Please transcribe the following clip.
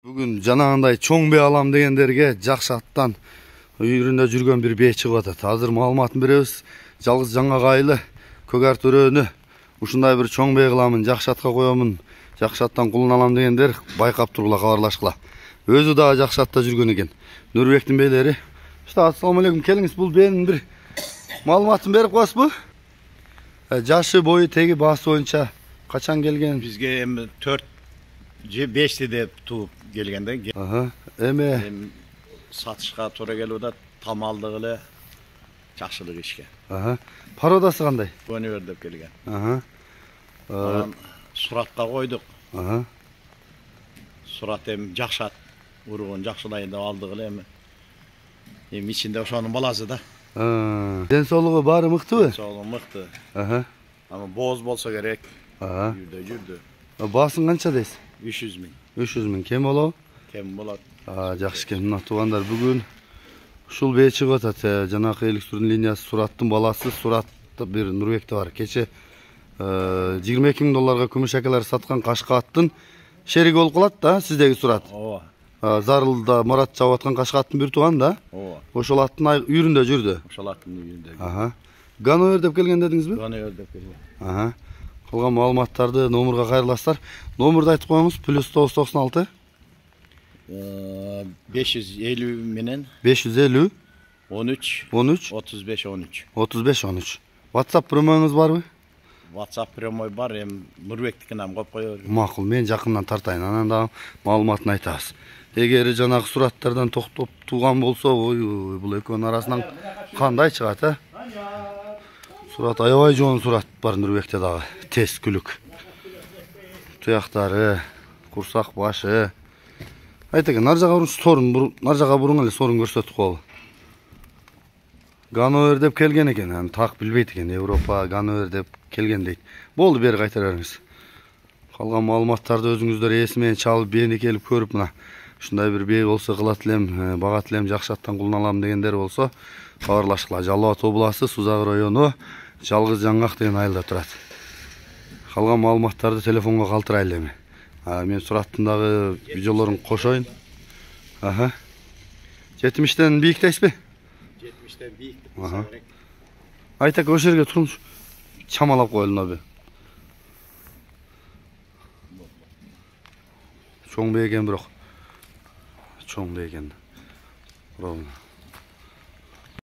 Bugün janagындай чоң бей алам дегендерге жакшы аттан үйрүндө жүргөн bir бей чыгып атат. Азыр маалыматын беребиз. Жалгыз жаңа кайлы көк ар төрөнү ушундай bir чоң бей кыламын, жакшы атка коёмун, жакшы аттан кулун алам дегендер байкап тургула, кабарлашкыла. Өзү дагы жакшы атта жүргөн экен. Нурбектин бейлери. Assalamu alaikum, келиңиз, бул бейнин bir маалыматын берип коесузбу? Жашы, бою, теги, баасы боюнча качан келген? Бизге 4-5 деп тууп келгенде. Эме сатышка туура келип атат, тамалдык эле жакшылык ишке. Пародасы кандай? Өнөр деп келген. Суратка койдук. Сурат жакшы ат, ургун жакшылайын деп алдык эле эми ичинде ошонун баласы да. Ден соолугу баары мыктыбы? Соолугу мыкты. Ама бооз болсо керек. Жүрдү. Баасын канча дейсиз? 300 000. 300 000 кем болобу? Кем болот. Жакшы кем. Мына туугандар бүгүн ушул бей чыгып атат. Жанакы электурдун линиясы Сураттын баласы, Суратта бир Нурбекте бар. Кече $22 000 күмүш акелер саткан кашка аттын шериги болуп калат да, сиздеги Сурат. Ооба. Зарылда Марат чабып аткан кашка аттын бир тууган да. Ооба. Ошол аттын үйрүндө жүрдү. Ошол аттын үйрүндө. Ганойер деп келген дедиңизби? Ганойер деп келген. Калган маалыматтарды номурга кайрыласыздар. Номурду айтып коюңуз. +996 550 менен 550 13 13 35 13. 35 13. WhatsApp промоюңуз барбы? WhatsApp промой бар, Нурбектикин коюп коёбуз. Макул, мен жакындан тартайын, анан да маалыматын айтабыз. Эгер жанагы сураттардан токтоп тууган болсо, бул экөөнүн арасынан кандай чыгат, Сурат аябай жоон сурат бар Нурбекте дагы. Тез күлүк. Туяктары, курсак башы. Айтекен, нар жага сорун, нар жага буруң эле сорун көрсөтүп коелу. Ганойер деп келген экен, так билбейт экен. Европа Ганойер деп келген дейт. Болду, бери кайтара бериңиз. Калган маалыматтарды өзүңүздөр эси менен чалып, бени келип көрүп, мына ушундай бир бей болсо кылат элем, багат элем, жакшы аттан кулун алам дегендер болсо, кабарлашкыла. Жалал Абад областы, Сузак району, Жалгыз Жаңгак деген айылда турат. Калган маалыматтарды телефонго калтырайлы эми. Мен Сураттын дагы видеолорун кошоюн. 70тен бийиктейсизби? 70тен бийик. Айтак, ошол жерге туруңуз. Чамалап коелун. Чоң бей экен бирок. Чоң бей экен.